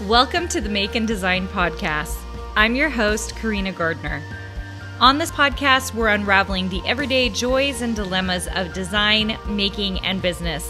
Welcome to the Make and Design Podcast. I'm your host, Carina Gardner. On this podcast, we're unraveling the everyday joys and dilemmas of design, making, and business.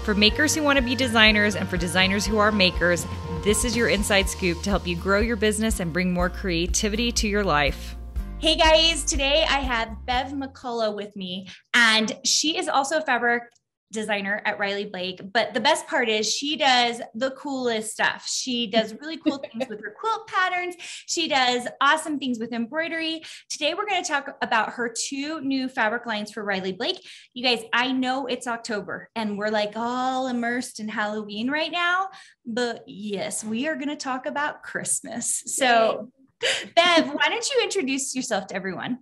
For makers who want to be designers and for designers who are makers, this is your inside scoop to help you grow your business and bring more creativity to your life. Hey guys, today I have Bev Mccullough with me, and she is also a fabric designer at Riley Blake. But the best part is she does the coolest stuff. She does really cool things with her quilt patterns. She does awesome things with embroidery. Today, we're going to talk about her two new fabric lines for Riley Blake. You guys, I know it's October and we're like all immersed in Halloween right now, but yes, we are going to talk about Christmas. So Bev, why don't you introduce yourself to everyone?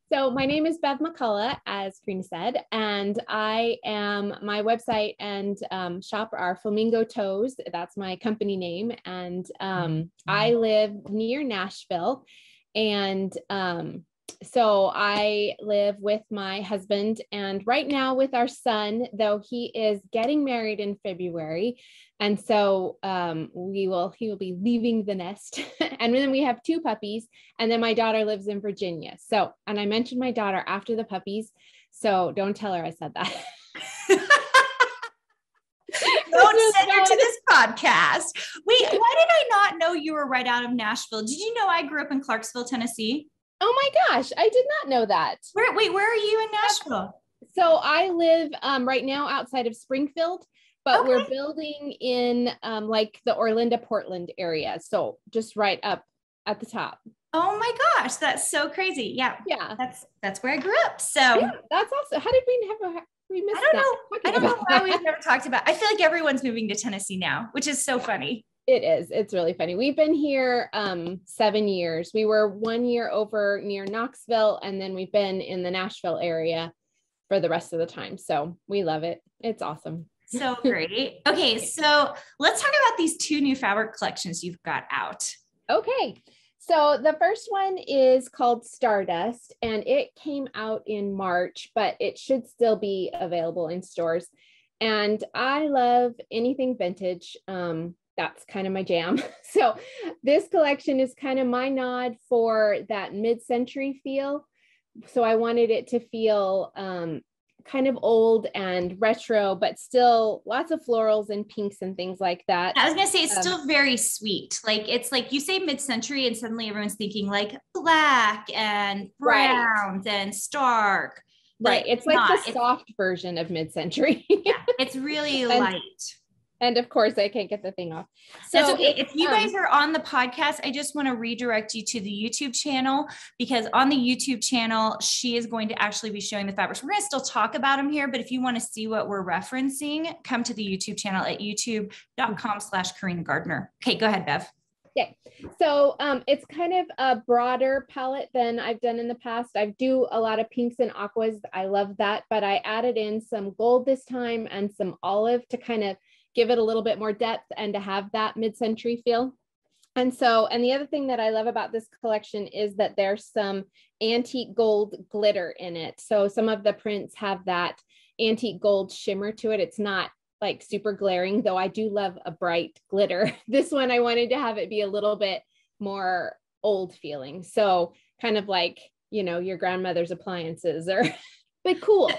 So my name is Bev Mccullough, as Carina said, and my website and shop are Flamingo Toes. That's my company name. And I live near Nashville. And so I live with my husband and right now with our son, though he is getting married in February. And so he will be leaving the nest. And then we have two puppies. And then my daughter lives in Virginia. So, and I mentioned my daughter after the puppies. So don't tell her I said that. Don't send her to this podcast. Wait, why did I not know you were right out of Nashville? Did you know I grew up in Clarksville, Tennessee? Oh my gosh, I did not know that. Where are you in Nashville? So I live right now outside of Springfield, but Okay. we're building in like the Orlando, Portland area. So just right up at the top. Oh my gosh, that's so crazy. Yeah. Yeah. That's where I grew up. So Yeah, that's awesome. How did we miss that? I don't know why we've never talked about. I feel like everyone's moving to Tennessee now, which is so funny. It is. It's really funny. We've been here 7 years. We were 1 year over near Knoxville, and then we've been in the Nashville area for the rest of the time. So we love it. It's awesome. So great. Okay, so let's talk about these two new fabric collections you've got out. Okay. So the first one is called Stardust, and it came out in March, but it should still be available in stores. And I love anything vintage. That's kind of my jam. So this collection is kind of my nod for that mid-century feel. So I wanted it to feel kind of old and retro, but still lots of florals and pinks and things like that. I was going to say, it's still very sweet. Like, it's like you say mid-century and suddenly everyone's thinking like black and browns and stark. Right. It's like the soft version of mid-century. Yeah, it's really light. And of course, I can't get the thing off. So that's okay. If you guys are on the podcast, I just want to redirect you to the YouTube channel, because on the YouTube channel, she is going to actually be showing the fabrics. We're going to still talk about them here, but if you want to see what we're referencing, come to the YouTube channel at youtube.com/Carina Gardner. Okay, go ahead, Bev. Okay. So it's kind of a broader palette than I've done in the past. I do a lot of pinks and aquas. I love that, but I added in some gold this time and some olive to kind of give it a little bit more depth and to have that mid-century feel. And the other thing that I love about this collection is that there's some antique gold glitter in it. So some of the prints have that antique gold shimmer to it. It's not like super glaring, though I do love a bright glitter. This one, I wanted to have it be a little bit more old feeling. So kind of like, you know, your grandmother's appliances but cool.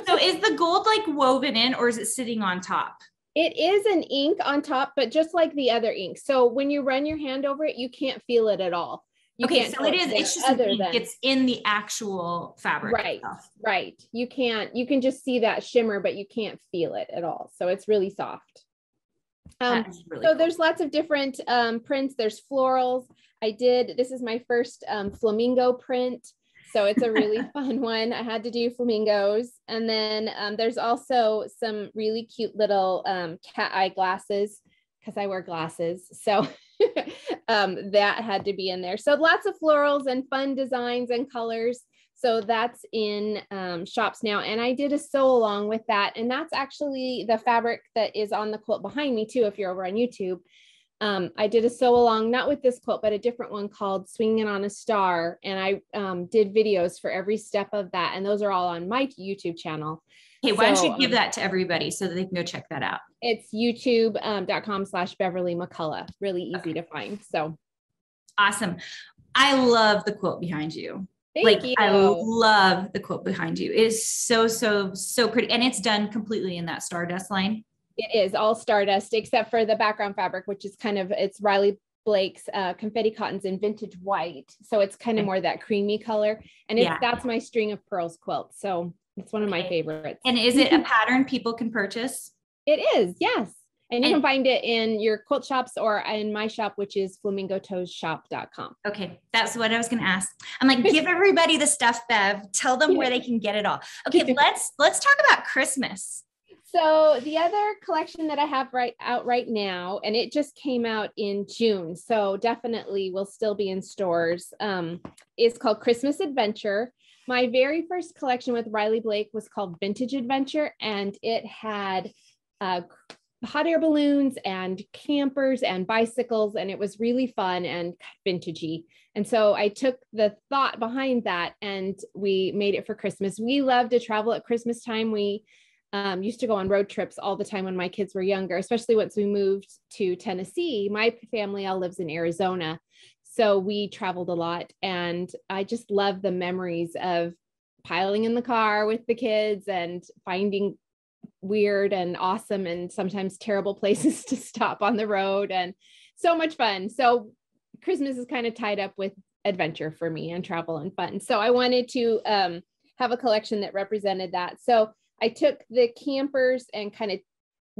So is the gold like woven in, or is it sitting on top? It is an ink on top, but just like the other ink. So when you run your hand over it, you can't feel it at all. Okay, so it's just it's in the actual fabric. Right, itself. Right. You can just see that shimmer, but you can't feel it at all. So it's really soft. Really cool. There's lots of different prints. There's florals. This is my first flamingo print. So it's a really fun one. I had to do flamingos. And then there's also some really cute little cat eye glasses because I wear glasses. So that had to be in there. So lots of florals and fun designs and colors. So that's in shops now. And I did a sew along with that. And that's actually the fabric that is on the quilt behind me too, if you're over on YouTube. I did a sew along, not with this quilt, but a different one called Swinging on a Star. And I did videos for every step of that. And those are all on my YouTube channel. Okay, why don't you give that to everybody so that they can go check that out? It's youtube.com/Beverly McCullough. Really easy to find. So awesome. I love the quilt behind you. Thank you. I love the quilt behind you. It is so, so, so pretty. And it's done completely in that Stardust line. It is all Stardust, except for the background fabric, which is kind of, it's Riley Blake's confetti cottons in vintage white. So it's kind of more that creamy color. And that's my string of pearls quilt. So it's one of my favorites. And is it a pattern people can purchase? It is, yes. And you can find it in your quilt shops or in my shop, which is flamingotoesshop.com. Okay. That's what I was going to ask. I'm like, give everybody the stuff, Bev. Tell them where they can get it all. Okay. Let's talk about Christmas. So the other collection that I have out right now, and it just came out in June, so definitely will still be in stores, is called Christmas Adventure. My very first collection with Riley Blake was called Vintage Adventure, and it had hot air balloons and campers and bicycles, and it was really fun and vintagey. And so I took the thought behind that and we made it for Christmas. We love to travel at Christmas time. We used to go on road trips all the time when my kids were younger, especially once we moved to Tennessee. My family all lives in Arizona. So we traveled a lot, and I just love the memories of piling in the car with the kids and finding weird and awesome and sometimes terrible places to stop on the road, and so much fun. So Christmas is kind of tied up with adventure for me and travel and fun. So I wanted to have a collection that represented that. So I took the campers and kind of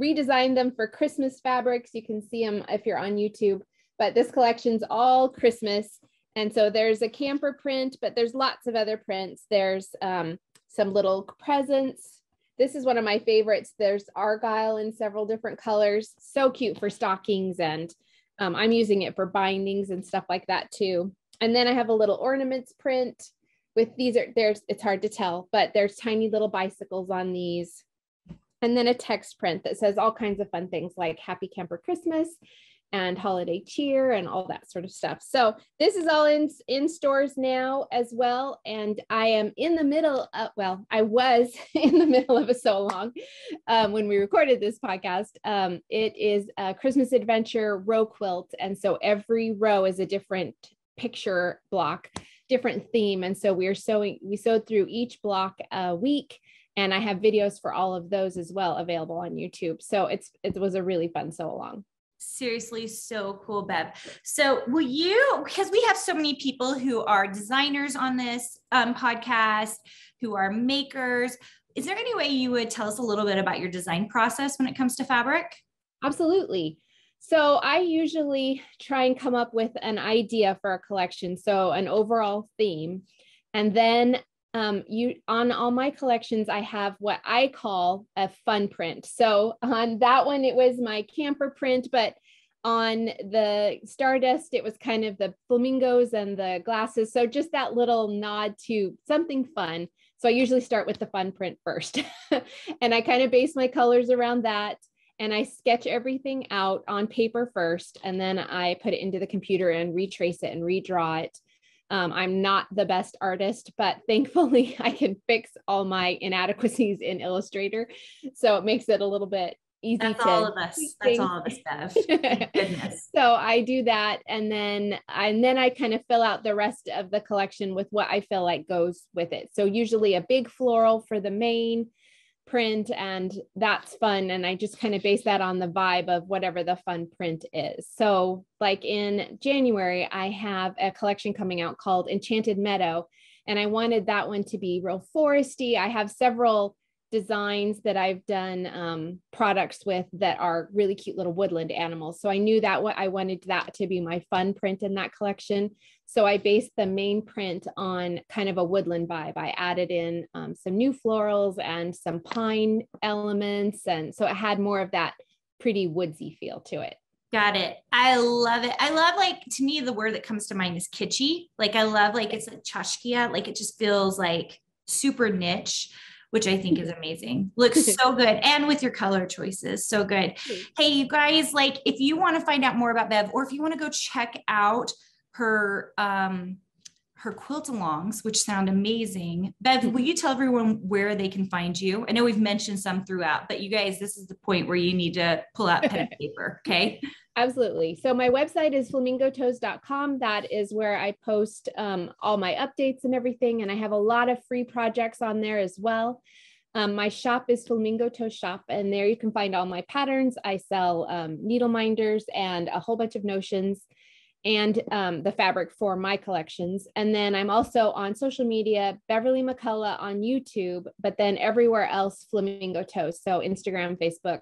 redesigned them for Christmas fabrics. You can see them if you're on YouTube, but this collection's all Christmas. And so there's a camper print, but there's lots of other prints. There's some little presents. This is one of my favorites. There's argyle in several different colors. So cute for stockings. And I'm using it for bindings and stuff like that too. And then I have a little ornaments print with it's hard to tell, but there's tiny little bicycles on these. And then a text print that says all kinds of fun things like Happy Camper Christmas and holiday cheer and all that sort of stuff. So this is all in stores now as well. And I am in the middle of, I was in the middle of a sew along when we recorded this podcast. It is a Christmas Adventure row quilt. And so every row is a different picture block, different theme. And so we sewed through each block a week. And I have videos for all of those as well available on YouTube. So it was a really fun sew along. Seriously, so cool, Bev. So will you, because we have so many people who are designers on this podcast, who are makers, is there any way you would tell us a little bit about your design process when it comes to fabric? Absolutely. So I usually try and come up with an idea for a collection. So an overall theme, and then on all my collections, I have what I call a fun print. So on that one, it was my camper print, but on the Stardust, it was kind of the flamingos and the glasses. So just that little nod to something fun. So I usually start with the fun print first. And I kind of base my colors around that. And I sketch everything out on paper first, and then I put it into the computer and retrace it and redraw it. I'm not the best artist, but thankfully I can fix all my inadequacies in Illustrator. So it makes it a little bit easy. That's all of us. That's all of us, Bev. Thank goodness. So I do that. And then I kind of fill out the rest of the collection with what I feel like goes with it. So usually a big floral for the main print, and that's fun. And I just kind of base that on the vibe of whatever the fun print is. So like in January, I have a collection coming out called Enchanted Meadow, and I wanted that one to be real foresty. I have several designs that I've done products with that are really cute little woodland animals. So I knew that I wanted that to be my fun print in that collection. So I based the main print on kind of a woodland vibe. I added in some new florals and some pine elements. And so it had more of that pretty woodsy feel to it. Got it. I love it. I love, like, to me, the word that comes to mind is kitschy. Like, I love, like, it's like tchotchke. Like, it just feels like super niche, which I think is amazing. Looks so good. And with your color choices, so good. Hey, you guys, like, if you want to find out more about Bev, or if you want to go check out her her quilt-alongs, which sound amazing. Bev, will you tell everyone where they can find you? I know we've mentioned some throughout, but you guys, this is the point where you need to pull out pen and paper, okay? Absolutely. So my website is flamingotoes.com. That is where I post all my updates and everything. And I have a lot of free projects on there as well. My shop is Flamingo Toes Shop, and there you can find all my patterns. I sell needle minders and a whole bunch of notions and the fabric for my collections. And then I'm also on social media, Beverly McCullough on YouTube, but then everywhere else, Flamingo Toes. So Instagram, Facebook,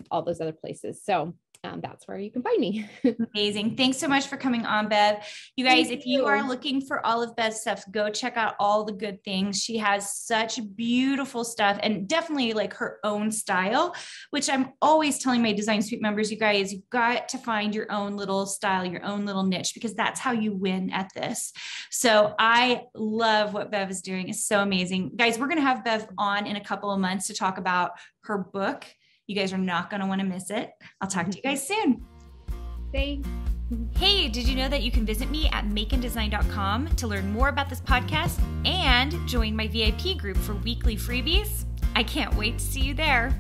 all those other places. So that's where you can find me. Amazing. Thanks so much for coming on, Bev. You guys, if you are looking for all of Bev's stuff, go check out all the good things. She has such beautiful stuff and definitely like her own style, which I'm always telling my Design Suite members, you guys, you've got to find your own little style, your own little niche, because that's how you win at this. So I love what Bev is doing. It's so amazing. Guys, we're going to have Bev on in a couple of months to talk about her book. You guys are not going to want to miss it. I'll talk to you guys soon. Thanks. Hey, did you know that you can visit me at makeanddesign.com to learn more about this podcast and join my VIP group for weekly freebies? I can't wait to see you there.